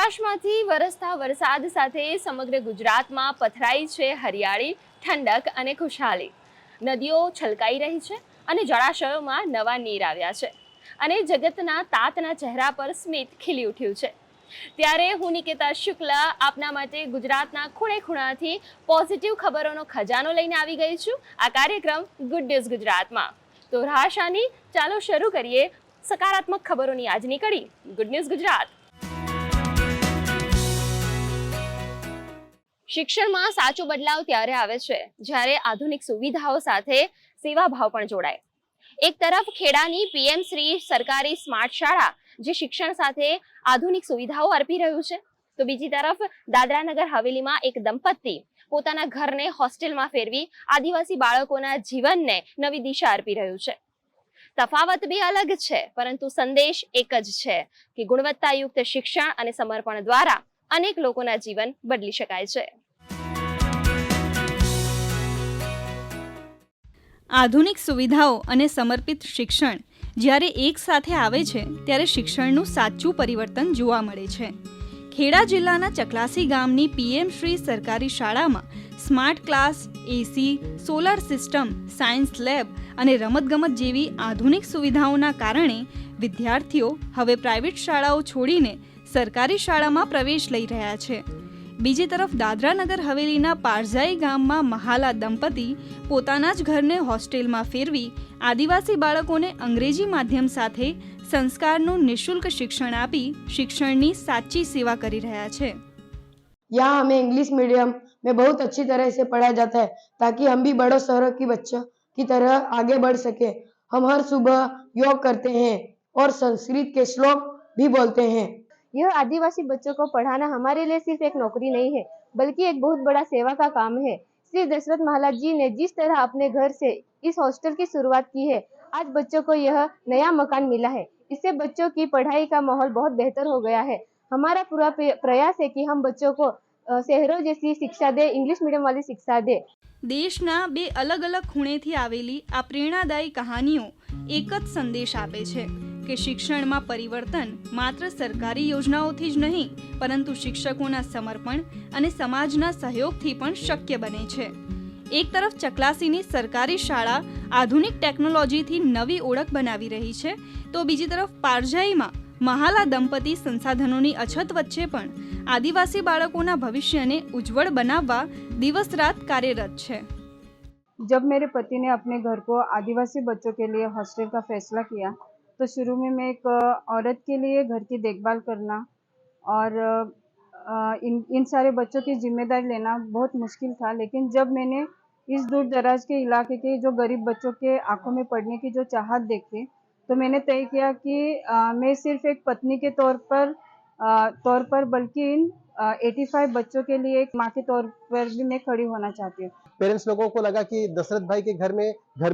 આકાશમાંથી વરસતા વરસાદ સાથે સમગ્ર ગુજરાતમાં પથરાઈ છે હરિયાળી, ઠંડક અને ખુશહાલી. નદીઓ છલકાઈ રહી છે અને જળાશયોમાં નવા નીર આવ્યા છે અને જગતના તાતના ચહેરા પર સ્મિત ખીલી ઉઠ્યું છે. ત્યારે હું નિકેતા શુક્લ આપના માટે ગુજરાતના ખૂણે ખૂણાથી પોઝિટિવ ખબરોનો ખજાનો લઈને આવી ગઈ છું આ કાર્યક્રમ ગુડ ન્યૂઝ ગુજરાતમાં. તો રાશાની ચાલો શરૂ કરીએ સકારાત્મક ખબરોની આજની કડી ગુડ ન્યૂઝ ગુજરાત. શિક્ષણમાં સાચો બદલાવ ત્યારે આવે છે જ્યારે આધુનિક સુવિધાઓ સાથે સેવાભાવ પણ જોડાય. એક તરફ ખેડાની પીએમ શ્રી સરકારી સ્માર્ટ શાળા જે શિક્ષણ સાથે આધુનિક સુવિધાઓ અર્પી રહ્યું છે, તો બીજી તરફ દાદરા નગર હવેલીમાં એક દંપતી પોતાના ઘરને હોસ્ટેલમાં ફેરવી આદિવાસી બાળકોના જીવનને નવી દિશા અર્પી રહ્યું છે. તફાવત બે અલગ છે, પરંતુ સંદેશ એક જ છે કે ગુણવત્તાયુક્ત શિક્ષણ અને સમર્પણ દ્વારા અનેક લોકોના જીવન બદલી શકાય છે. આધુનિક સુવિધાઓ અને સમર્પિત શિક્ષણ જ્યારે એક સાથે આવે છે ત્યારે શિક્ષણનું સાચું પરિવર્તન જોવા મળે છે. ખેડા જિલ્લાના ચકલાસી ગામની પીએમ શ્રી સરકારી શાળામાં સ્માર્ટ ક્લાસ, એસી, સોલાર સિસ્ટમ, સાયન્સ લેબ અને રમતગમત જેવી આધુનિક સુવિધાઓના કારણે વિદ્યાર્થીઓ હવે પ્રાઇવેટ શાળાઓ છોડીને સરકારી શાળામાં પ્રવેશ લઈ રહ્યા છે. બીજી તરફ દાદરા નગર હવેલીના પારજાઈ ગામમાં મહાલા દંપતી પોતાના જ ઘરને હોસ્ટેલમાં ફેરવી આદિવાસી બાળકોને અંગ્રેજી માધ્યમ સાથે સંસ્કારનું નિઃશુલ્ક શિક્ષણ આપી શિક્ષણની સાચી સેવા કરી રહ્યા છે. यहाँ हमें इंग्लिश मीडियम में बहुत अच्छी तरह से पढ़ाया जाता है ताकि हम भी बड़ों शहरों की बच्चों की तरह आगे बढ़ सके. हम हर सुबह योग करते हैं और संस्कृत के श्लोक भी बोलते हैं. यह आदिवासी बच्चों को पढ़ाना हमारे लिए सिर्फ एक नौकरी नहीं है, बल्कि एक बहुत बड़ा सेवा का काम है. श्री दशरथ महाराज जी ने जिस तरह अपने घर से इस हॉस्टल की शुरुआत की है, आज बच्चों को यह नया मकान मिला है. इससे बच्चों की पढ़ाई का माहौल बहुत बेहतर हो गया है. हमारा पूरा प्रयास है कि हम बच्चों को शहरों जैसी शिक्षा दे, इंग्लिश मीडियम वाली शिक्षा दे. દેશના બે અલગ અલગ ખૂણેથી આવેલી આ પ્રેરણાદાયી કહાનીઓ એક જ સંદેશ આપે છે કે શિક્ષણમાં પરિવર્તન માત્ર સરકારી યોજનાઓથી જ નહીં, પરંતુ શિક્ષકોના સમર્પણ અને સમાજના સહયોગથી પણ શક્ય બને છે. એક તરફ ચકલાસીની સરકારી શાળા આધુનિક ટેકનોલોજીથી નવી ઓળખ બનાવી રહી છે, તો બીજી તરફ પારજાઈમાં મહાલા દંપતી સંસાધનોની અછત વચ્ચે પણ આદિવાસી બાળકોના ભવિષ્યને ઉજ્જવળ બનાવવા દિવસ રાત કાર્યરત છે. जब मेरे पति ने अपने घर को आदिवासी बच्चों के लिए हॉस्टल का फैसला किया, तो शुरू में मैं एक औरत के लिए घर की देखभाल करना और इन सारे बच्चों की जिम्मेदारी लेना बहुत मुश्किल था. लेकिन जब मैंने इस दूर दराज के इलाके के जो गरीब बच्चों के आंखों में पढ़ने की जो चाहत देखी, तो मैंने तय किया कि मैं सिर्फ एक पत्नी के तौर पर बल्कि इन 85 बच्चों के लिए एक माँ के तौर पर भी मैं खड़ी होना चाहती हूँ. पेरेंट्स लोगों को लगा कि दशरथ भाई के घर में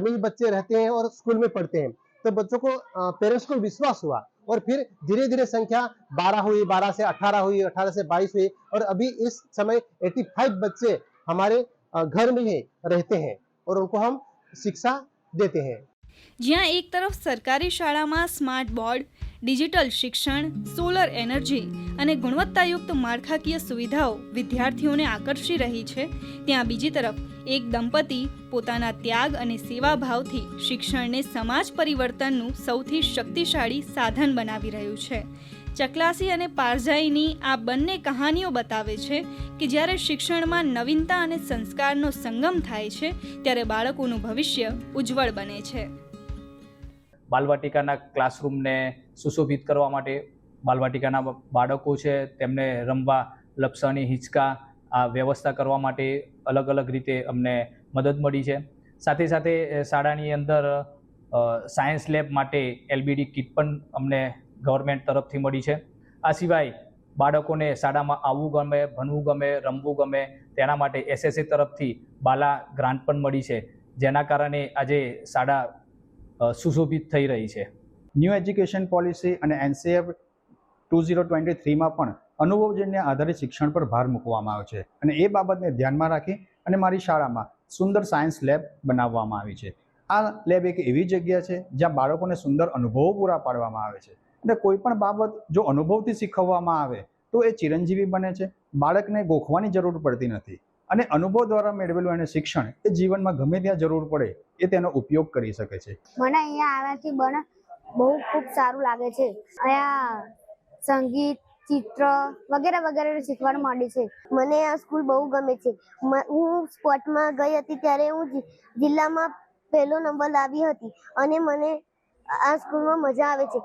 ही बच्चे रहते हैं और स्कूल में पढ़ते हैं, तो बच्चों को पेरेंट्स को विश्वास हुआ और फिर धीरे धीरे संख्या 12 हुई, 12 से 18 हुई, 18 से 22 हुई और अभी इस समय 85 बच्चे हमारे घर में ही रहते हैं और उनको हम शिक्षा देते हैं. જ્યાં એક તરફ સરકારી શાળામાં સ્માર્ટ બોર્ડ, ડિજિટલ શિક્ષણ, સોલર એનર્જી અને ગુણવત્તાયુક્ત માળખાકીય સુવિધાઓ વિદ્યાર્થીઓને આકર્ષી રહી છે, ત્યાં બીજી તરફ એક દંપતી પોતાના ત્યાગ અને સેવાભાવથી શિક્ષણને સમાજ પરિવર્તનનું સૌથી શક્તિશાળી સાધન બનાવી રહ્યું છે. ચકલાસી અને પારજાઈની આ બંને કહાનીઓ બતાવે છે કે જ્યારે શિક્ષણમાં નવીનતા અને સંસ્કારનો સંગમ થાય છે ત્યારે બાળકોનું ભવિષ્ય ઉજ્જવળ બને છે. બાલવાટિકાના ક્લાસરૂમને સુશોભિત કરવા માટે બાલવાટિકાના બાળકો છે તેમને રમવા લપસણી હિંચકા આ વ્યવસ્થા કરવા માટે અલગ અલગ રીતે અમને મદદ મળી છે. સાથે સાથે શાળાની અંદર સાયન્સ લેબ માટે એલબીડી કિટ પણ અમને ગવર્મેન્ટ તરફથી મળી છે. આ સિવાય બાળકોને શાળામાં આવવું ગમે, ભણવું ગમે, રમવું ગમે તેના માટે એસએસએ તરફથી બાલા ગ્રાન્ટ પણ મળી છે, જેના કારણે આજે શાળા સુશોભિત થઈ રહી છે. ન્યૂ એજ્યુકેશન પોલિસી અને એનસીએફ 2023માં પણ અનુભવજન્ય આધારિત શિક્ષણ પર ભાર મૂકવામાં આવ્યો છે અને એ બાબતને ધ્યાનમાં રાખી અને મારી શાળામાં સુંદર સાયન્સ લેબ બનાવવામાં આવી છે. આ લેબ એક એવી જગ્યા છે જ્યાં બાળકોને સુંદર અનુભવો પૂરા પાડવામાં આવે છે અને કોઈ પણ બાબત જો અનુભવથી શીખવવામાં આવે તો એ ચિરંજીવી બને છે. બાળકને ગોખવાની જરૂર પડતી નથી અને અનુભવ દ્વારા મેળવેલું એને શિક્ષણ એ જીવનમાં ગમે ત્યાં જરૂર પડે એ તેનો ઉપયોગ કરી શકે છે. મને અહીંયા આવવાથી બહુ ખૂબ સારું લાગે છે. અહીંયા સંગીત, ચિત્ર વગેરે વગેરે શીખવાનું મળે છે. મને આ સ્કૂલ બહુ ગમે છે. હું સ્પોર્ટમાં ગઈ હતી ત્યારે હું જિલ્લામાં પહેલો નંબર લાવી હતી અને મને આ સ્કૂલમાં મજા આવે છે.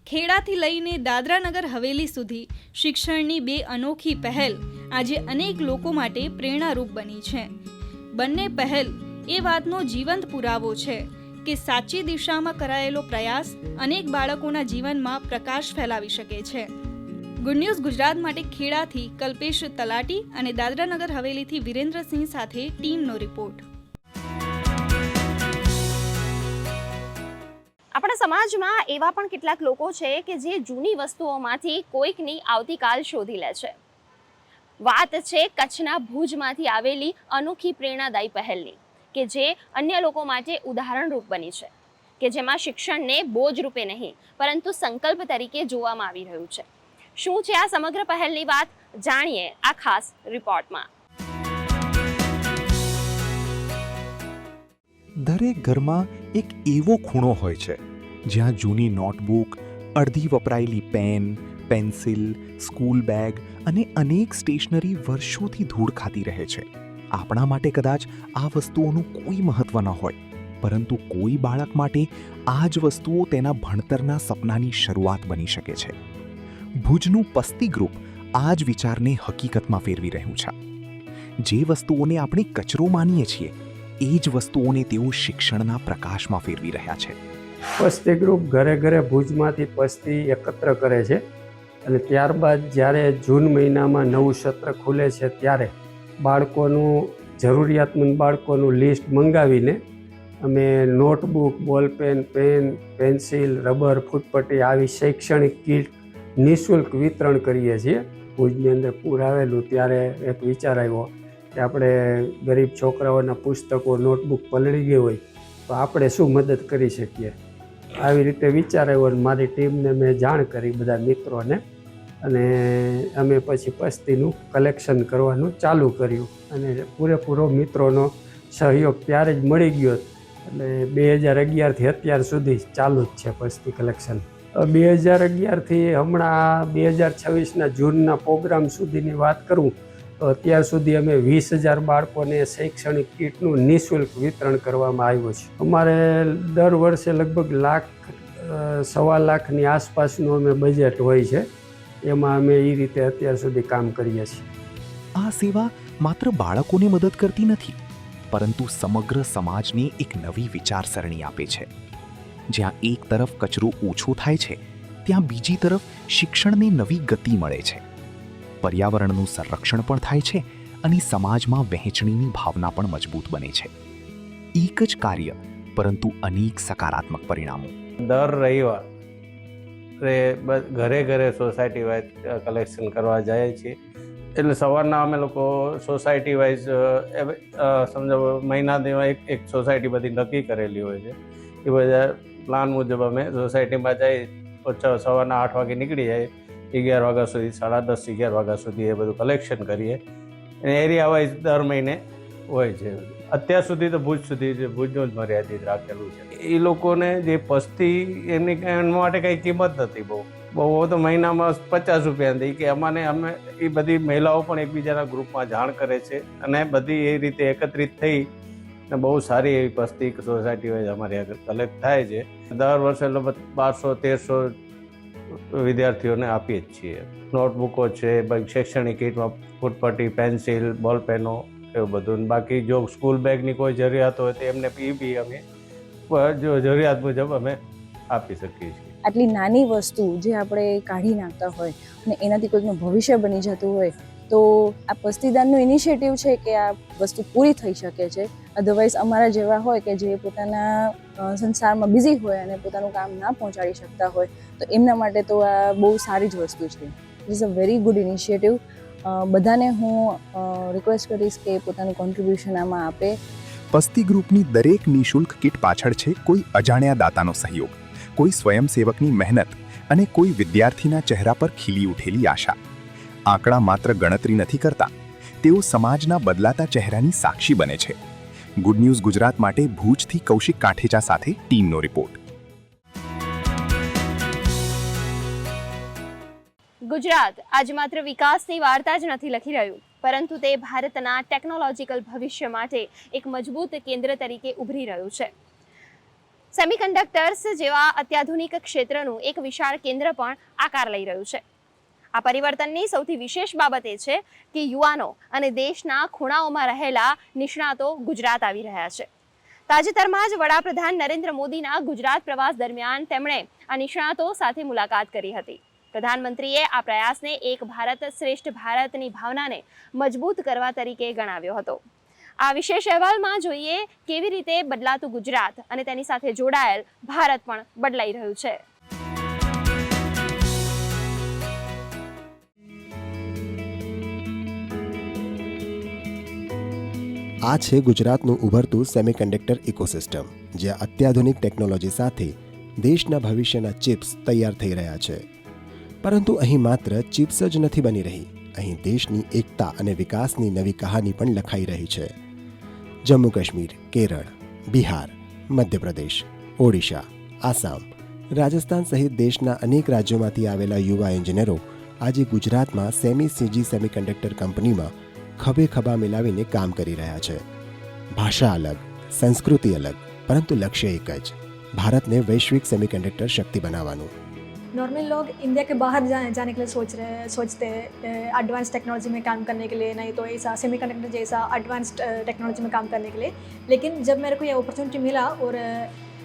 ખેડાથી લઈને દાદરાનગર હવેલી સુધી શિક્ષણની બે અનોખી પહેલ આજે અનેક લોકો માટે પ્રેરણારૂપ બની છે. બંને પહેલ એ વાતનો જીવંત પુરાવો છે કે સાચી દિશામાં કરાયેલો પ્રયાસ અનેક બાળકોના જીવનમાં પ્રકાશ ફેલાવી શકે છે. ગુડ ન્યૂઝ ગુજરાત માટે ખેડાથી કલ્પેશ તલાટી અને દાદરાનગર હવેલીથી વિરેન્દ્રસિંહ સાથે ટીમનો રિપોર્ટ. આપણા સમાજમાં એવા પણ કેટલાક લોકો છે કે જે જૂની વસ્તુઓમાંથી કોઈકની આવતીકાલ શોધી લે છે. વાત છે કચ્છના ભુજમાંથી આવેલી અનોખી પ્રેરણાદાયી પહેલની કે જે અન્ય લોકો માટે ઉદાહરણરૂપ બની છે, કે જેમાં શિક્ષણને બોજ રૂપે નહીં પરંતુ સંકલ્પ તરીકે જોવામાં આવી રહ્યું છે. શું છે આ સમગ્ર પહેલની વાત, જાણીએ આ ખાસ રિપોર્ટમાં. દરેક ઘરમાં એક એવો ખૂણો હોય છે જ્યાં જૂની નોટબુક, અડધી વપરાયેલી પેન, પેન્સિલ, સ્કૂલ બેગ અને અનેક સ્ટેશનરી વર્ષોથી ધૂળ ખાતી રહે છે. આપણા માટે કદાચ આ વસ્તુઓનું કોઈ મહત્વ ન હોય, પરંતુ કોઈ બાળક માટે આ જ વસ્તુઓ તેના ભણતરના સપનાની શરૂઆત બની શકે છે. ભુજનું પસ્તી ગ્રુપ આ જ વિચારને હકીકતમાં ફેરવી રહ્યું છે. જે વસ્તુઓને આપણે કચરો માનીએ છીએ એ જ વસ્તુઓને તેઓ શિક્ષણના પ્રકાશમાં ફેરવી રહ્યા છે. પસ્તી ગ્રુપ ઘરે ઘરે ભુજમાંથી પસ્તી એકત્ર કરે છે અને ત્યારબાદ જ્યારે જૂન મહિનામાં નવું સત્ર ખુલે છે ત્યારે બાળકોનું જરૂરિયાતમંદ બાળકોનું લિસ્ટ મંગાવીને અમે notebook, ballpen, pen, pencil, rubber, ફૂટપટ્ટી આવી શૈક્ષણિક કીટ નિઃશુલ્ક વિતરણ કરીએ છીએ. ભુજની અંદર પૂર આવેલું ત્યારે એક વિચાર આવ્યો કે આપણે ગરીબ છોકરાઓના પુસ્તકો, નોટબુક પલળી ગઈ હોય તો આપણે શું મદદ કરી શકીએ. આવી રીતે વિચાર આવ્યો અને મારી ટીમને મેં જાણ કરી, બધા મિત્રોને, અને અમે પછી પસ્તીનું કલેક્શન કરવાનું ચાલુ કર્યું અને પૂરેપૂરો મિત્રોનો સહયોગ ત્યારે જ મળી ગયો. એટલે 2011થી અત્યાર સુધી ચાલુ જ છે પસ્તી કલેક્શન. 2011થી હમણાં 2026ના જૂનના પ્રોગ્રામ સુધીની વાત કરું તો અત્યાર સુધી અમે 20,000 બાળકોને શૈક્ષણિક કીટનું નિઃશુલ્ક વિતરણ કરવામાં આવ્યું છે. અમારે દર વર્ષે લગભગ 1.25 લાખની આસપાસનું અમે બજેટ હોય છે. એમાં અમે એ રીતે અત્યાર સુધી કામ કરીએ છીએ. આ સેવા માત્ર બાળકોને મદદ કરતી નથી, પરંતુ સમગ્ર સમાજને એક નવી વિચારસરણી આપે છે. જ્યાં એક તરફ કચરો ઓછો થાય છે, ત્યાં બીજી તરફ શિક્ષણને નવી ગતિ મળે છે. પર્યાવરણનું સંરક્ષણ પણ થાય છે અને સમાજમાં વહેંચણીની ભાવના પણ મજબૂત બને છે. એક જ કાર્ય પરંતુ અનેક સકારાત્મક પરિણામો. દર રવિવારે ઘરે ઘરે સોસાયટી વાઇઝ કલેક્શન કરવા જાય છીએ. એટલે સવારના અમે લોકો સોસાયટી વાઇઝ સમજો મહિનામાં એક સોસાયટી બધી નક્કી કરેલી હોય છે. એ બધા પ્લાન મુજબ અમે સોસાયટીમાં જઈ સવારના 8 વાગે નીકળી જાય, 11 વાગ્યા સુધી, 10:30, 11 વાગ્યા સુધી એ બધું કલેક્શન કરીએ. એરિયા વાઇઝ દર મહિને હોય છે. અત્યાર સુધી તો ભુજનું જ મર્યાદિત રાખેલું છે. એ લોકોને જે પસ્તી એમની માટે કંઈ કિંમત નથી બહુ તો મહિનામાં 50 રૂપિયા દઈ કે અમે એ બધી મહિલાઓ પણ એકબીજાના ગ્રુપમાં જાણ કરે છે અને બધી એ રીતે એકત્રિત થઈ ને બહુ સારી એવી પસ્તી સોસાયટી વાઇઝ અમારી આગળ કલેક્ટ થાય છે. દર વર્ષે લગભગ 1200-1300 વિદ્યાર્થીઓને આપીએ જ છીએ. નોટબુકો છે, શૈક્ષણિક કીટમાં ફૂટપટ્ટી, પેન્સિલ, બોલપેનો એવું બધું. બાકી જો સ્કૂલ બેગની કોઈ જરૂરિયાત હોય તો એમને બી અમે જો જરૂરિયાત મુજબ અમે આપી શકીએ છીએ. આટલી નાની વસ્તુ જે આપણે કાઢી નાખતા હોય અને એનાથી કોઈકનું ભવિષ્ય બની જતું હોય તો આ પસ્તીદાનનું ઇનિશિયેટિવ છે કે આ વસ્તુ પૂરી થઈ શકે છે. અધરવાઇઝ અમારા જેવા હોય કે જે પોતાના સંસારમાં બિઝી હોય અને પોતાનું કામ ના પહોંચાડી શકતા હોય તો એમના માટે તો આ બહુ સારી જ વસ્તુ છે. It is a very good initiative. બધાને હું રિક્વેસ્ટ કરીશ કે પોતાનું કોન્ટ્રીબ્યુશન આમાં આપે. પસ્તી ગ્રુપની દરેક નિઃશુલ્ક કીટ પાછળ છે કોઈ અજાણ્યા દાતાનો સહયોગ, કોઈ સ્વયંસેવકની મહેનત અને કોઈ વિદ્યાર્થીના ચહેરા પર ખીલી ઉઠેલી આશા. આંકડા માત્ર ગણતરી નથી કરતા, તેઓ સમાજના બદલાતા ચહેરાની સાક્ષી બને છે. ગુડ ન્યૂઝ ગુજરાત માટે ભુજથી કૌશિક કાઠેચા સાથે ટીમનો રિપોર્ટ. ગુજરાત આજ માત્ર વિકાસની વાર્તા જ નથી લખી રહ્યું, પરંતુ તે ભારતના ટેકનોલોજીકલ ભવિષ્ય માટે એક મજબૂત કેન્દ્ર તરીકે ઉભરી રહ્યું છે. સેમિકન્ડક્ટર્સ જેવા અત્યાધુનિક ક્ષેત્રનું એક વિશાળ કેન્દ્ર પણ આકાર લઈ રહ્યું છે. આ પરિવર્તનની સૌથી વિશેષ બાબત એ છે કે યુવાનો અને દેશના ખૂણાઓમાં રહેલા નિષ્ણાતો ગુજરાત આવી રહ્યા છે. તાજેતરમાં જ વડાપ્રધાન નરેન્દ્ર મોદીના ગુજરાત પ્રવાસ દરમિયાન તેમણે આ નિષ્ણાતો સાથે મુલાકાત કરી હતી. પ્રધાનમંત્રીએ આ પ્રયાસને એક ભારત શ્રેષ્ઠ ભારતની ભાવનાને મજબૂત કરવા તરીકે ગણાવ્યો હતો. આ વિશેષ અહેવાલમાં જોઈએ કેવી રીતે બદલાતું ગુજરાત અને તેની સાથે જોડાયેલ ભારત પણ બદલાઈ રહ્યું છે. આ છે ગુજરાતનું ઉભરતું સેમિકન્ડક્ટર ઇકોસિસ્ટમ, જ્યાં અત્યાધુનિક ટેકનોલોજી સાથે દેશના ભવિષ્યના ચિપ્સ તૈયાર થઈ રહ્યા છે. પરંતુ અહીં માત્ર ચિપ્સ જ નથી બની રહી, અહીં દેશની એકતા અને વિકાસની નવી કહાની પણ લખાઈ રહી છે. જમ્મુ કાશ્મીર, કેરળ, બિહાર, મધ્યપ્રદેશ, ઓડિશા, આસામ, રાજસ્થાન સહિત દેશના અનેક રાજ્યોમાંથી આવેલા યુવા એન્જિનિયરો આજે ગુજરાતમાં સીજી સેમિકન્ડક્ટર કંપનીમાં ખભે ખભા મિલાવીને કામ કરી રહ્યા છે. ભાષા અલગ, સંસ્કૃતિ અલગ, પરંતુ લક્ષ્ય એક જ, भारत ने वैश्विक सेमीकंडक्टर शक्ति बनावाનું. नॉर्मल लोग इंडिया के बाहर जाने के लिए सोचते हैं एडवांस टेक्नोलॉजी में काम करने के लिए, नहीं तो ऐसा सेमीकंडक्टर जैसा एडवांस्ड टेक्नोलॉजी में काम करने के लिए. लेकिन जब मेरे को ये अपॉर्चुनिटी मिला और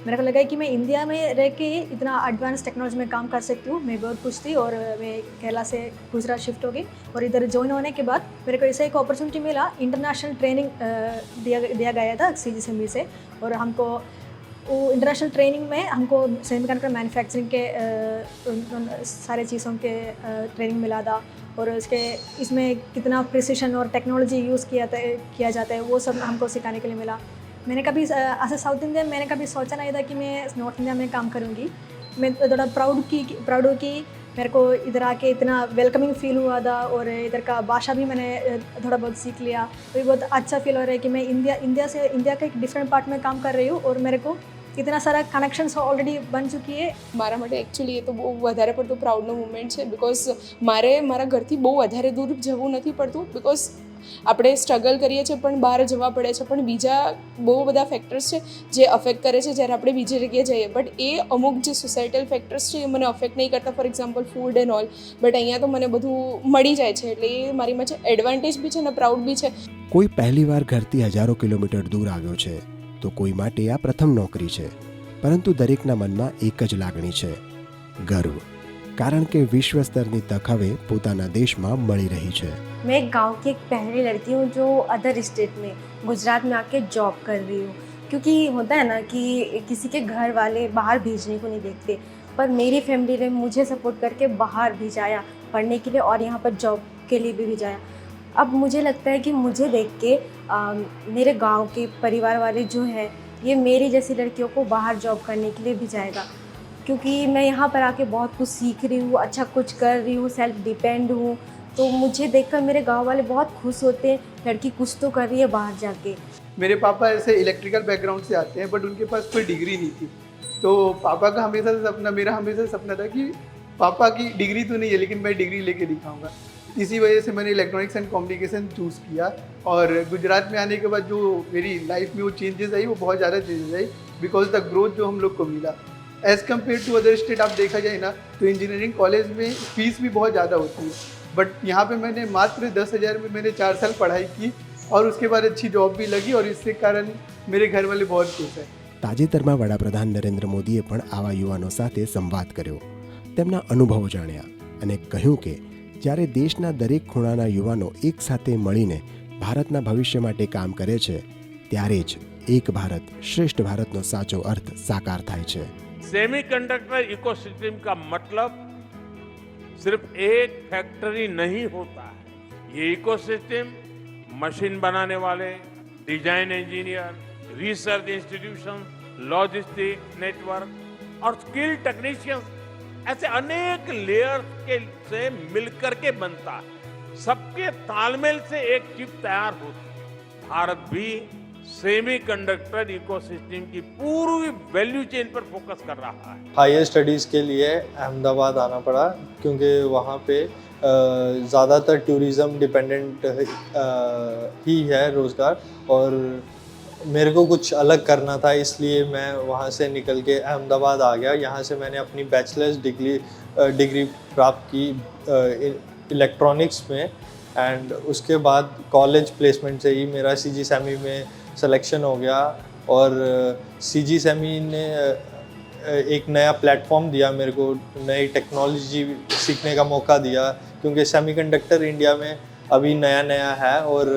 मेरे को लगा कि मैं इंडिया में रह के इतना एडवांस टेक्नोलॉजी में काम कर सकती हूँ, मैं बहुत खुश थी. और मैं केरला से गुजरात शिफ्ट हो गई और इधर ज्वाइन होने के बाद मेरे को ऐसा एक अपॉर्चुनिटी मिला. इंटरनेशनल ट्रेनिंग दिया गया था CGSMB से, और हमको वो इंटरनेशनल ट्रेनिंग में हमको सेमीकंडक्टर मैन्युफैक्चरिंग के सारे चीज़ों के ट्रेनिंग मिला था. और इसमें कितना प्रिसिशन और टेक्नोलॉजी यूज़ किया जाता है वो सब हमको सिखाने के लिए मिला. मैंने कभी एज ए साउथ इंडियन मैंने कभी सोचा नहीं था कि मैं नॉर्थ इंडिया में काम करूँगी. मैं थोड़ा प्राउड हूँ कि मेरे को इधर आके इतना वेलकमिंग फील हुआ था. और इधर का भाषा भी मैंने थोड़ा बहुत सीख लिया, तो ये बहुत अच्छा फील हो रहा है कि मैं इंडिया का एक डिफरेंट पार्ट में काम कर रही हूँ. और मेरे को इतना सारा कनेक्शन्स ऑलरेडी बन चुकी है. મારા માટે એકચ્યુઅલી એ તો બહુ વધારે પડતું પ્રાઉડનો મુમેન્ટ છે, બિકોઝ મારે મારા ઘરથી બહુ વધારે દૂર જવું નથી પડતું. બિકોઝ આપણે સ્ટ્રગલ કરીએ છીએ પણ બહાર જવા પડે છે, પણ બીજા બહુ બધા ફેક્ટર્સ છે જે અફેક્ટ કરે છે જ્યારે આપણે બીજી જગ્યાએ જઈએ. બટ એ અમુક જે સોસાયટલ ફેક્ટર્સ છે એ મને અફેક્ટ નહીં કરતા, for example food and all. But અહીંયા તો મને બધું મળી જાય છે, એટલે એ મારી માટે એડવાન્ટેજ બી છે અને પ્રાઉડ બી છે. કોઈ પહેલી વાર ઘરથી હજારો કિલોમીટર દૂર આવ્યો છે તો કોઈ માટે આ પ્રથમ નોકરી છે, પરંતુ દરેકના મનમાં એક જ લાગણી છે, ગર્વ, કારણ કે વિશ્વ સ્તરની તક હવે પોતાના દેશમાં મળી રહી છે. मैं एक गांव की एक पहली लड़की हूँ जो अदर स्टेट में गुजरात में आके जॉब कर रही हूँ. क्योंकि होता है ना कि किसी के घर वाले बाहर भेजने को नहीं देखते, पर मेरी फैमिली ने मुझे सपोर्ट करके बाहर भेजाया पढ़ने के लिए और यहाँ पर जॉब के लिए भी भेजाया. अब मुझे लगता है कि मुझे देख के मेरे गांव के परिवार वाले जो है ये मेरी जैसी लड़कियों को बाहर जॉब करने के लिए भेजाएगा. क्योंकि मैं यहाँ पर आके बहुत कुछ सीख रही हूँ, अच्छा कुछ कर रही हूँ, सेल्फ डिपेंड हूँ. तो मुझे देखकर मेरे गांव वाले बहुत खुश होते हैं, लड़की कुछ तो कर रही है बाहर जाके. मेरे पापा ऐसे इलेक्ट्रिकल बैकग्राउंड से आते हैं, बट उनके पास कोई डिग्री नहीं थी. तो पापा का हमेशा से सपना, मेरा हमेशा सपना था कि पापा की डिग्री तो नहीं है लेकिन मैं डिग्री लेके दिखाऊंगा. इसी वजह से मैंने इलेक्ट्रॉनिक्स एंड कम्युनिकेशन चूज़ किया. और गुजरात में आने के बाद जो मेरी लाइफ में वो चेंजेस आई, वो बहुत ज़्यादा चेंजेस आई, बिकॉज द ग्रोथ जो हम लोग को मिला as compared to other state. आप देखा जाए ना तो इंजीनियरिंग कॉलेज में फीस भी बहुत ज़्यादा होती है, बट यहाँ पे मैंने मात्र 10,000 में मैंने 4 साल पढ़ाई की और उसके बाद अच्छी जॉब भी लगी, और इसके कारण मेरे घर वाले बहुत खुश हैं. તાજેતરમાં વડાપ્રધાન નરેન્દ્ર મોદીએ પણ આવા યુવાનો સાથે સંવાદ કર્યો, તેમના અનુભવો જાણ્યા અને કહ્યું કે જ્યારે દેશના દરેક ખૂણાના યુવાનો એક સાથે મળીને ભારતના ભવિષ્ય માટે કામ કરે છે, ત્યારે જ એક ભારત શ્રેષ્ઠ ભારતનો સાચો અર્થ સાકાર થાય છે. सेमीकंडक्टर इकोसिस्टम का मतलब सिर्फ एक फैक्ट्री नहीं होता है. ये इकोसिस्टम मशीन बनाने वाले, design engineer, research institution, logistic network और स्किल टेक्नीशियंस, ऐसे अनेक लेयर्स के से मिलकर के बनता है. सबके तालमेल से एक चिप तैयार होती है। भारत भी सेमीकंडक्टर इकोसिस्टम की पूरी वैल्यू चेन पर फोकस कर रहा है। हायर स्टडीज़ के लिए अहमदाबाद आना पड़ा क्योंकि वहाँ पे ज़्यादातर टूरिज़्म डिपेंडेंट ही है रोज़गार, और मेरे को कुछ अलग करना था, इसलिए मैं वहाँ से निकल के अहमदाबाद आ गया। यहाँ से मैंने अपनी बैचलर्स डिग्री प्राप्त की इलेक्ट्रॉनिक्स में, एंड उसके बाद कॉलेज प्लेसमेंट से ही मेरा सीजी सेमी में सिलेक्शन हो गया। और सीजी सेमी ने एक नया प्लेटफॉर्म दिया मेरे को, नई टेक्नोलॉजी सीखने का मौका दिया, क्योंकि सेमीकंडक्टर इंडिया में अभी नया है। और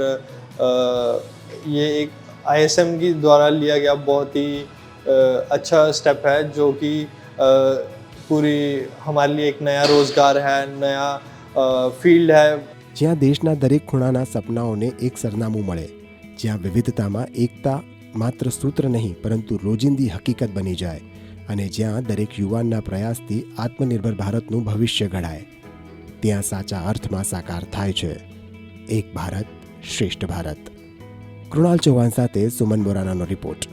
ये एक ISM की द्वारा लिया गया बहुत ही अच्छा स्टेप है, जो कि पूरी हमारे लिए एक नया रोजगार है, नया ફિલ્ડ હે, જ્યાં દેશના દરેક ખૂણાના સપનાઓને એક સરનામું મળે, જ્યાં વિવિધતામાં એકતા માત્ર સૂત્ર નહીં પરંતુ રોજિંદી હકીકત બની જાય, અને જ્યાં દરેક યુવાનના પ્રયાસથી આત્મનિર્ભર ભારતનું ભવિષ્ય ઘડાય, ત્યાં સાચા અર્થમાં સાકાર થાય છે એક ભારત શ્રેષ્ઠ ભારત. કૃણાલ ચૌહાણ સાથે સુમન બોરાનાનો રિપોર્ટ.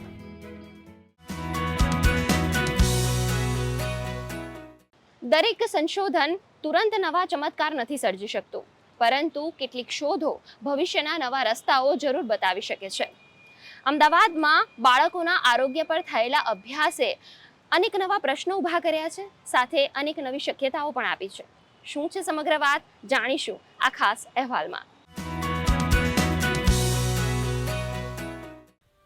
દરેક સંશોધન તુરંત નવા ચમત્કાર નથી સર્જી શકતું, પરંતુ કેટલીક શોધો ભવિષ્યના નવા રસ્તાઓ જરૂર બતાવી શકે છે. અમદાવાદમાં બાળકોના આરોગ્ય પર થયેલા અભ્યાસે અનેક નવા પ્રશ્નો ઊભા કર્યા છે, સાથે અનેક નવી શક્યતાઓ પણ આપી છે. શું છે સમગ્ર વાત, જાણીશું આ ખાસ અહેવાલમાં.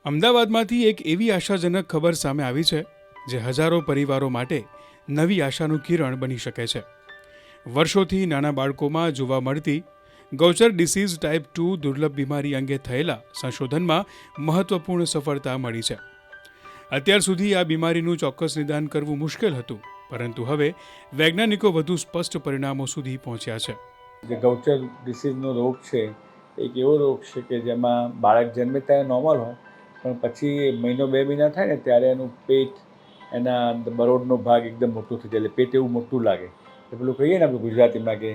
અમદાવાદમાંથી એક એવી આશાજનક ખબર સામે આવી છે જે હજારો પરિવારો માટે નવી આશાનું કિરણ બની શકે છે. વર્ષોથી નાના બાળકોમાં જોવા મળતી ગૌચર ડિસીઝ ટાઈપ 2 દુર્લભ બીમારી અંગે થયેલા સંશોધનમાં મહત્વપૂર્ણ સફળતા મળી છે. અત્યાર સુધી આ બીમારીનું ચોક્કસ નિદાન કરવું મુશ્કેલ હતું, પરંતુ હવે વૈજ્ઞાનિકો વધુ સ્પષ્ટ પરિણામો સુધી પહોંચ્યા છે. જે ગૌચર ડિસીઝનો રોગ છે એક એવો રોગ છે કે જેમાં બાળક જન્મે ત્યારે નોર્મલ હોય, પણ પછી મહિનો 2 મહિના થાય ને ત્યારે એનું પેટ, એના બરોડનો ભાગ એકદમ મોટો થઈ જાય, એટલે પેટ એવું મોટું લાગે. એ પેલું કહીએ ને આપણે ગુજરાતીમાં કે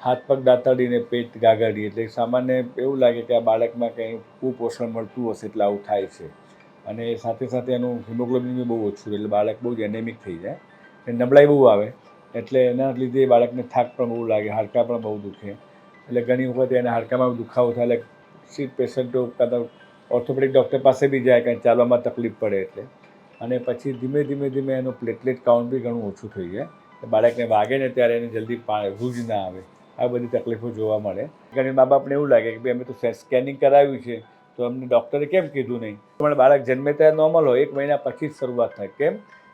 હાથ પગ દાંતડીને પેટ ગાગડી, એટલે સામાન્ય એવું લાગે કે આ બાળકમાં કંઈ કુપોષણ મળતું હશે એટલે આવું થાય છે. અને સાથે સાથે એનું હિમોગ્લોબિન બી બહુ ઓછું, એટલે બાળક બહુ જ એનેમિક થઈ જાય, નબળાઈ બહુ આવે, એટલે એના લીધે બાળકને થાક પણ બહુ લાગે, હાડકાં પણ બહુ દુખે. એટલે ઘણી વખત એના હાડકામાં દુખાવો થાય, એટલે સીટ પેશન્ટો કાં તો ઓર્થોપેડિક ડૉક્ટર પાસે બી જાય, કાંઈ ચાલવામાં તકલીફ પડે એટલે. અને પછી ધીમે ધીમે એનું પ્લેટલેટ કાઉન્ટ બી ઘણું ઓછું થઈ જાય, બાળકને વાગે ને ત્યારે એને જલ્દી રૂજ ના આવે, આ બધી તકલીફો જોવા મળે. ઘણી મા બાપને એવું લાગે કે ભાઈ અમે તો સ્કેનિંગ કરાવ્યું છે તો અમને ડૉક્ટરે કેમ કીધું નહીં. પણ બાળક જન્મે ત્યારે નોર્મલ હોય, 1 મહિના પછી જ શરૂઆત થાય. કેમ?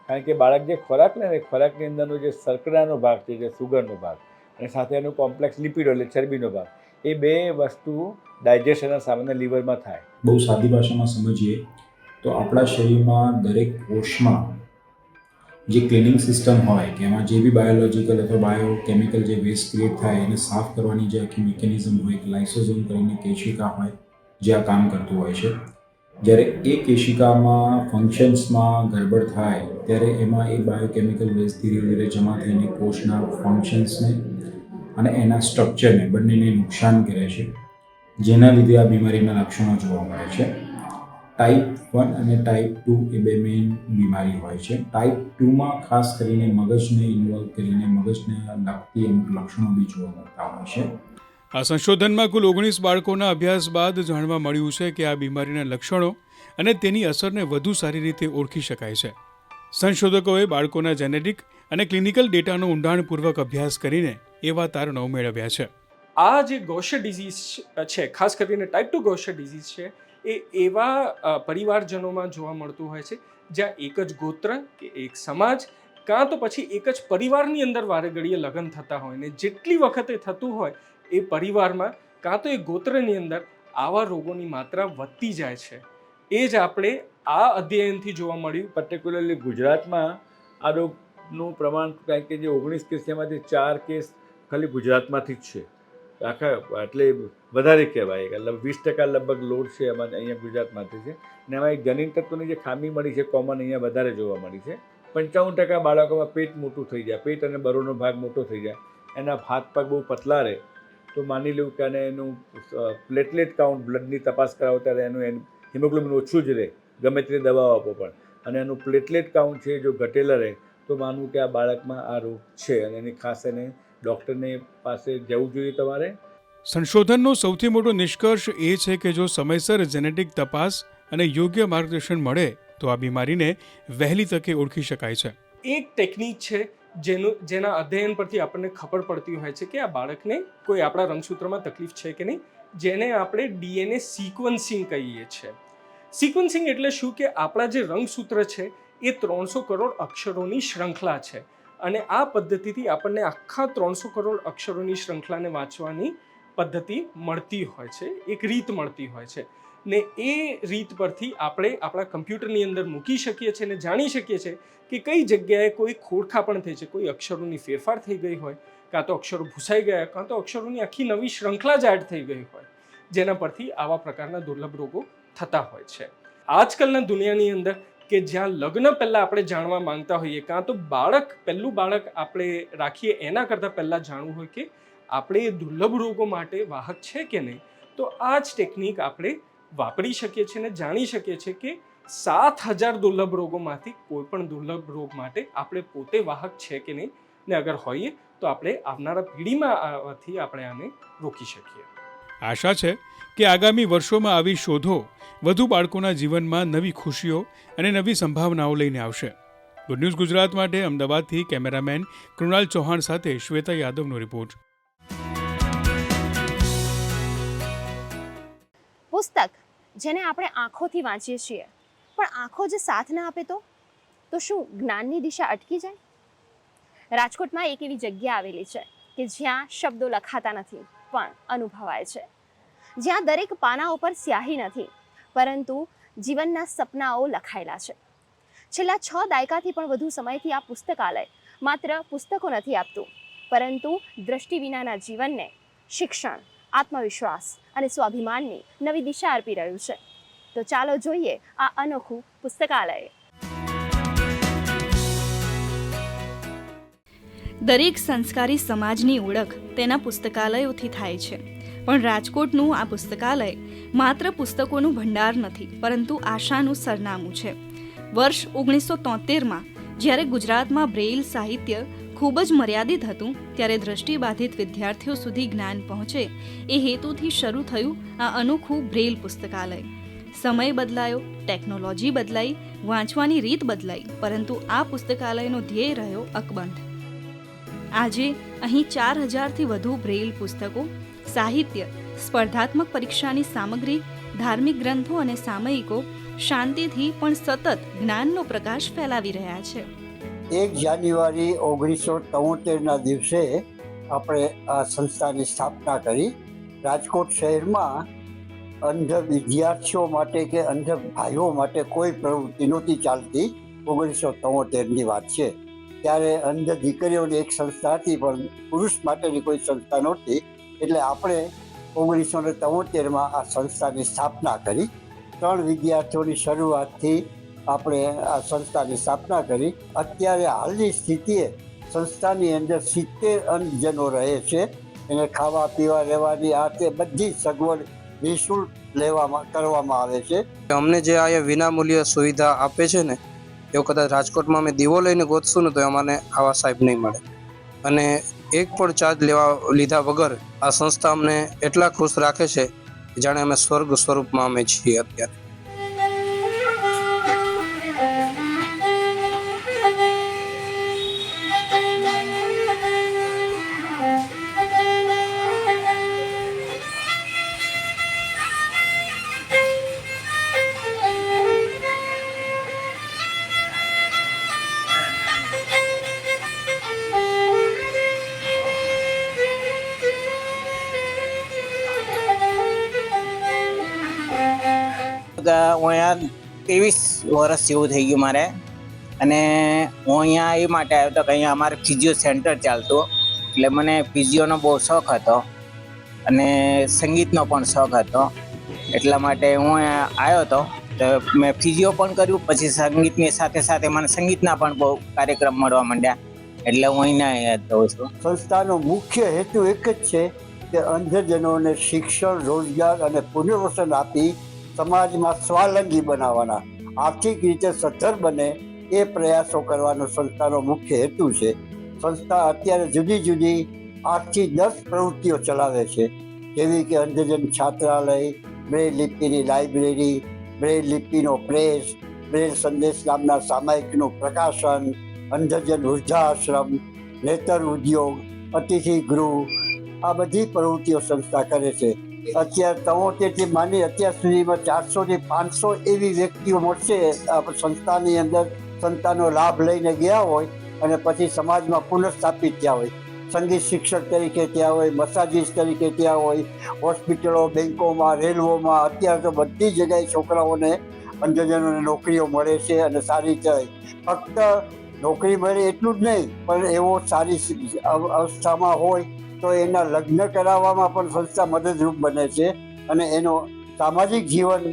કારણ કે બાળક જે ખોરાક લે ને, ખોરાકની અંદરનો જે શર્કરાનો ભાગ છે, જે સુગરનો ભાગ, અને સાથે એનું કોમ્પ્લેક્સ લિપિડ એટલે ચરબીનો ભાગ, એ 2 વસ્તુ ડાયજેશનના સામાન્ય લીવરમાં થાય. બહુ સાદી ભાષામાં સમજીએ તો આપણા શરીરમાં દરેક કોષમાં જે ક્લિનિંગ સિસ્ટમ હોય કે એમાં જે બી બાયોલોજિકલ અથવા બાયોકેમિકલ જે વેસ્ટ ક્રિએટ થાય એને સાફ કરવાની જે આખી મિકેનિઝમ હોય, એક લાઇસોઝોમ કરીને કેશિકા હોય જે આ કામ કરતું હોય છે. જ્યારે એ કેશિકામાં ફંક્શન્સમાં ગડબડ થાય ત્યારે એમાં એ બાયોકેમિકલ વેસ્ટ ધીરે ધીરે જમા થઈને કોષના ફંક્શન્સને અને એના સ્ટ્રક્ચરને બંનેને નુકસાન કરે છે, જેના લીધે આ બીમારીના લક્ષણો જોવા મળે છે. ટાઈપ 1 અને ટાઈપ 2 એ 2 મેઇન બીમારી હોય છે. ટાઈપ 2માં ખાસ કરીને મગજને ઇન્વોલ્વ કરીને મગજને લગતી અમુક લક્ષણો બી જોવા મળતા હોય છે. આ સંશોધનમાં કુલ 19 બાળકોના અભ્યાસ બાદ જાણવા મળ્યું છે કે આ બીમારીના લક્ષણો અને તેની અસરને વધુ સારી રીતે ઓળખી શકાય છે. સંશોધકોએ બાળકોના જેનેટિક અને ક્લિનિકલ ડેટાનો ઊંડાણપૂર્વક અભ્યાસ કરીને એવા તારણો મેળવ્યા છે. આ જે ગૌચર ડિઝીઝ છે, ખાસ કરીને ટાઈપ 2 ગૌચર ડિઝીઝ છે, એ એવા પરિવારજનોમાં જોવા મળતું હોય છે જ્યાં એક જ ગોત્ર કે એક સમાજ કાં તો પછી એક જ પરિવારની અંદર વારે ઘડીએ લગ્ન થતા હોય, ને જેટલી વખતે થતું હોય એ પરિવારમાં કાં તો એ ગોત્રની અંદર આવા રોગોની માત્રા વધતી જાય છે. એ જ આપણે આ અધ્યયનથી જોવા મળ્યું. પર્ટિક્યુલરલી ગુજરાતમાં આ રોગનું પ્રમાણ કારણ કે જે 19 કેસ એમાંથી 4 કેસ ખાલી ગુજરાતમાંથી જ છે આખા, એટલે વધારે કહેવાય કે 20% લગભગ લોડ છે એમાં અહીંયા ગુજરાતમાંથી છે. અને એમાં એક જનીન તત્વની જે ખામી મળી છે કોમન અહીંયા વધારે જોવા મળી છે. 55% બાળકોમાં પેટ મોટું થઈ જાય, પેટ અને બરોનો ભાગ મોટો થઈ જાય, એના હાથ પગ બહુ પતલા રહે, તો માની લો કે એનું પ્લેટલેટ કાઉન્ટ બ્લડની તપાસ કરાવો ત્યારે એનું હિમોગ્લોબિન ઓછું જ રહે ગમે તે દવાઓ આપો પણ, અને એનું પ્લેટલેટ કાઉન્ટ છે જો ઘટેલા રહે તો માનવું કે આ બાળકમાં આ રોગ છે અને એની ખાસ એને ડૉક્ટરને પાસે જવું જોઈએ તમારે. સંશોધનનો સૌથી મોટો નિષ્કર્ષ એ છે કે જો સમયસર જેનેટિક તપાસ અને યોગ્ય માર્ગદર્શન મળે તો આ બીમારીને વહેલી તકે ઓળખી શકાય છે. એક ટેકનિક છે જેના અધ્યયન પરથી આપણને ખબર પડતી હોય છે કે આ બાળકને કોઈ આપણા રંગસૂત્રમાં તકલીફ છે કે નહીં, જેને આપણે DNA સિક્વન્સિંગ કહીએ છીએ. સિક્વન્સિંગ એટલે શું કે આપણા જે રંગસૂત્ર છે એ 300 કરોડ અક્ષરોની શ્રૃંખલા છે અને આ પદ્ધતિથી આપણને આખા 300 કરોડ અક્ષરોની શ્રૃંખલાને વાંચવાની પદ્ધતિ મળતી હોય છે, એક રીત મળતી હોય છે ને એ રીત પરથી આપણે આપણા કમ્પ્યુટરની અંદર મૂકી શકીએ છીએ અને જાણી શકીએ છીએ કે કઈ જગ્યાએ કોઈ ખોડખાપણ થઈ છે, કોઈ અક્ષરોની ફેરફાર થઈ ગઈ હોય, કાં તો અક્ષરો ભૂસાઈ ગયા, કાં તો અક્ષરોની આખી નવી શ્રૃંખલા જ એડ થઈ ગઈ હોય, જેના પરથી આવા પ્રકારના દુર્લભ રોગો થતા હોય છે. આજકાલના દુનિયાની અંદર કે જ્યાં લગ્ન પહેલાં આપણે જાણવા માંગતા હોઈએ, કાં તો પહેલું બાળક આપણે રાખીએ એના કરતાં પહેલાં જાણવું હોય કે આપણે દુર્લભ રોગો માટે વાહક છે કે નહીં, તો આ જ ટેકનિક આપણે વાપરી શકીએ છીએ અને જાણી શકીએ છીએ કે 7000 દુર્લભ રોગોમાંથી કોઈ પણ દુર્લભ રોગ માટે આપણે પોતે વાહક છે કે નહીં, ને અગર હોઈએ તો આપણે આવનારા પેઢીમાં આવવાથી આપણે આને રોકી શકીએ. આશા છે કે આગામી વર્ષોમાં આવી શોધો વધુ બાળકોના જીવનમાં નવી ખુશીઓ અને નવી સંભાવનાઓ લઈને આવશે. ગુડ ન્યૂઝ ગુજરાત માટે અમદાવાદથી કેમેરામેન કૃણાલ ચૌહાણ સાથે શ્વેતા યાદવનો રિપોર્ટ. પુસ્તક જેને આપણે આંખોથી વાંચીએ છીએ પણ આંખો જે સાથ ના આપે તો શું જ્ઞાનની દિશા અટકી જાય? રાજકોટમાં એક એવી જગ્યા આવેલી છે કે જ્યાં શબ્દો લખાતા નથી પણ અનુભવાય છે, જ્યાં દરેક પાના ઉપર સ્યાહી નથી પરંતુ જીવનના સપનાઓ લખાયેલા છે. છેલ્લા 6 દાયકાથી પણ વધુ સમયથી આ પુસ્તકાલય માત્ર પુસ્તકો નથી આપતું પરંતુ દ્રષ્ટિ વિનાના જીવનને શિક્ષણ, આત્મવિશ્વાસ અને સ્વાભિમાનની નવી દિશા આપી રહ્યું છે. તો ચાલો જોઈએ આ અનોખું પુસ્તકાલય. દરેક સંસ્કારી સમાજની ઓળખ તેના પુસ્તકાલયોથી થાય છે, પણ રાજકોટનું આ પુસ્તકાલય માત્ર પુસ્તકોનું ભંડાર નથી પરંતુ આશાનું સરનામું છે. વર્ષ 1973માં જ્યારે ગુજરાતમાં બ્રેઇલ સાહિત્ય ખૂબ જ મર્યાદિત હતું ત્યારે દ્રષ્ટિબાધિત વિદ્યાર્થીઓ સુધી જ્ઞાન પહોંચે એ હેતુથી શરૂ થયું આ અનોખું બ્રેઇલ પુસ્તકાલય. સમય બદલાયો, ટેકનોલોજી બદલાઈ, વાંચવાની રીત બદલાઈ, પરંતુ આ પુસ્તકાલયનો ધ્યેય રહ્યો અકબંધ. આજે અહીં 4000થી વધુ બ્રેઇલ પુસ્તકો, સાહિત્ય, સ્પર્ધાત્મક પરીક્ષાની સામગ્રી, ધાર્મિક ગ્રંથો અને સામયિકો શાંતિથી પણ સતત જ્ઞાનનો પ્રકાશ ફેલાવી રહ્યા છે. 1 જાન્યુઆરી 1973ના દિવસે આપણે આ સંસ્થાની સ્થાપના કરી. રાજકોટ શહેરમાં અંધ વિદ્યાર્થીઓ માટે કે અંધ ભાઈઓ માટે કોઈ પ્રવૃત્તિ નહોતી ચાલતી. 1973ની વાત છે. ત્યારે અંધ દીકરીઓની એક સંસ્થા હતી પણ પુરુષ માટેની કોઈ સંસ્થા નહોતી, એટલે આપણે 1973માં આ સંસ્થાની સ્થાપના કરી. 3 વિદ્યાર્થીઓની શરૂઆતથી આપણે આ સંસ્થાની સ્થાપના કરી. અત્યારે હાલની સ્થિતિએ સંસ્થાની અંદર 70 અંધજનો રહે છે. એને ખાવા પીવા રહેવાની આ તે બધી સગવડ નિઃશુલ્ક કરવામાં આવે છે. અમને જે અહીંયા વિનામૂલ્ય સુવિધા આપે છે ને એવું કદાચ રાજકોટમાં અમે દીવો લઈને ગોતશું ને તો અમને આવા સાહેબ નહીં મળે, અને એક પણ ચાર્જ લીધા વગર આ સંસ્થા અમને એટલા ખુશ રાખે છે જાણે અમે સ્વર્ગ સ્વરૂપમાં અમે છીએ અત્યારે. હું અહીંયા 23 વર્ષ જેવું થઈ ગયું મારે, અને હું અહીંયા એ માટે આવ્યો હતો કે અહીંયા અમારે ફિઝિયો સેન્ટર ચાલતું, એટલે મને ફિઝિયોનો બહુ શોખ હતો અને સંગીતનો પણ શોખ હતો. એટલા માટે હું અહીંયા આવ્યો હતો. તો મેં ફિઝિયો પણ કર્યું, પછી સંગીતની સાથે સાથે મને સંગીતના પણ બહુ કાર્યક્રમ મળવા માંડ્યા, એટલે હું અહીંયા જઉં છું. સંસ્થાનો મુખ્ય હેતુ એક જ છે કે અંધજનોને શિક્ષણ, રોજગાર અને પુનર્વસન આપી સમાજમાં સ્વાવલંબી બનાવવાના, આર્થિક રીતે સદ્ધર બને એ પ્રયાસો કરવાનો સંસ્થાનો મુખ્ય હેતુ છે. સંસ્થા અત્યારે જુદી જુદી 8 થી 10 પ્રવૃત્તિઓ ચલાવે છે, જેવી કે અંધજન છાત્રાલય, બ્રેલ લિપિની લાઇબ્રેરી, બ્રેલ લિપિનો પ્રેસ, બ્રેલ સંદેશ નામના સામાયિકનું પ્રકાશન, અંધજન વૃદ્ધાશ્રમ, નેતર ઉદ્યોગ, અતિથિ ગૃહ, આ બધી પ્રવૃત્તિઓ સંસ્થા કરે છે. અત્યારે 73 થી માંડી અત્યાર સુધીમાં 400 થી 500 એવી વ્યક્તિઓ મળશે સંસ્થાની અંદર, સંસ્થાનો લાભ લઈને ગયા હોય અને પછી સમાજમાં પુનઃસ્થાપિત થયા હોય. સંગીત શિક્ષક તરીકે ત્યાં હોય, મસાજીસ્ટ તરીકે ત્યાં હોય, હોસ્પિટલો, બેંકોમાં, રેલવેમાં, અત્યારે તો બધી જગ્યાએ છોકરાઓને અંધજનોને નોકરીઓ મળે છે અને સારી રીતે ફક્ત નોકરી મળે એટલું જ નહીં, પણ એવો સારી અવસ્થામાં હોય તો એના લગ્ન કરાવવામાં પણ સંસ્થા મદદરૂપ બને છે અને એનો સામાજિક જીવન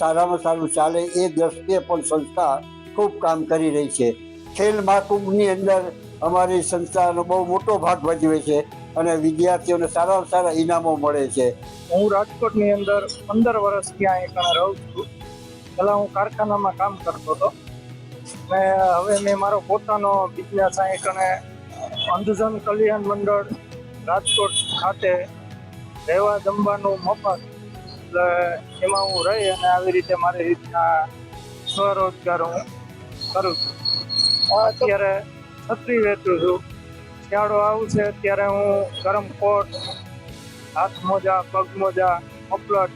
સારામાં સારું ચાલે એ દ્રષ્ટિએ પણ સંસ્થા ખૂબ કામ કરી રહી છે. ખેલ મહાકુંભની અંદર અમારી સંસ્થાનો બહુ મોટો ભાગ ભજવે છે અને વિદ્યાર્થીઓને સારામાં સારા ઇનામો મળે છે. હું રાજકોટની અંદર 15 વર્ષ ત્યાં એકણા રહું છું. પહેલાં હું કારખાનામાં કામ કરતો હતો ને હવે મેં મારો પોતાનો બિઝનેસ એકણે અંધજન કલ્યાણ મંડળ રાજકોટ ખાતે રહેવા જમવાનું મફત, એટલે એમાં હું રહી અને આવી રીતે મારી રીતના સ્વરોજગાર હું કરું છું. અત્યારે છત્રી વેચું છું. શિયાળો આવશે ત્યારે હું ગરમ કોટ, હાથ મોજા, પગ મોજા, મફલર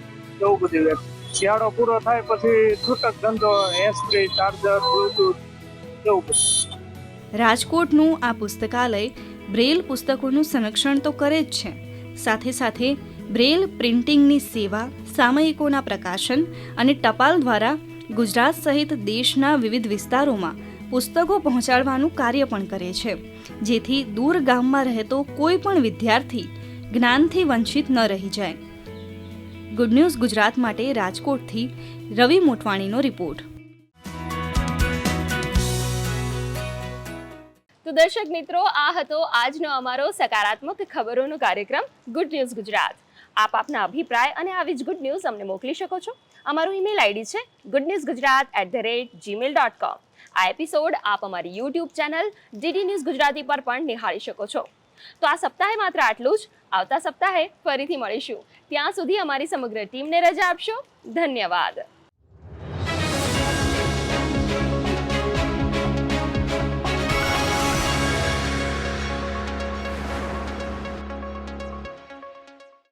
એવું બધું વેચું. શિયાળો પૂરો થાય પછી છૂટક ધંધો, હેન્ડસ્ફ્રી, ચાર્જર, બ્લૂટૂથ એવું બધું. રાજકોટનું આ પુસ્તકાલય બ્રેલ પુસ્તકોનું સંરક્ષણ તો કરે જ છે, સાથે સાથે બ્રેલ પ્રિન્ટિંગની સેવા, સામયિકોના પ્રકાશન અને ટપાલ દ્વારા ગુજરાત સહિત દેશના વિવિધ વિસ્તારોમાં પુસ્તકો પહોંચાડવાનું કાર્ય પણ કરે છે, જેથી દૂર ગામમાં રહેતો કોઈ પણ વિદ્યાર્થી જ્ઞાનથી વંચિત ન રહી જાય. ગુડ ન્યૂઝ ગુજરાત માટે રાજકોટથી રવિ મોટવાણીનો રિપોર્ટ. તો દર્શક મિત્રો, આ હતો આજનો અમારો સકારાત્મક ખબરોનો કાર્યક્રમ ગુડ ન્યૂઝ ગુજરાત. આપ આપના અભિપ્રાય અને આવી જ ગુડ ન્યૂઝ અમને મોકલી શકો છો. અમારું ઈમેલ આઈડી છે goodnewsgujarat@gmail.com. આ એપિસોડ આપ અમારી YouTube channel DD news Gujarati પર પણ નિહાળી શકો છો. તો આ સપ્તાહે માત્ર આટલું જ. આવતા સપ્તાહે ફરીથી મળીશું. ત્યાં સુધી અમારી સમગ્ર ટીમને રજા આપશો. ધન્યવાદ.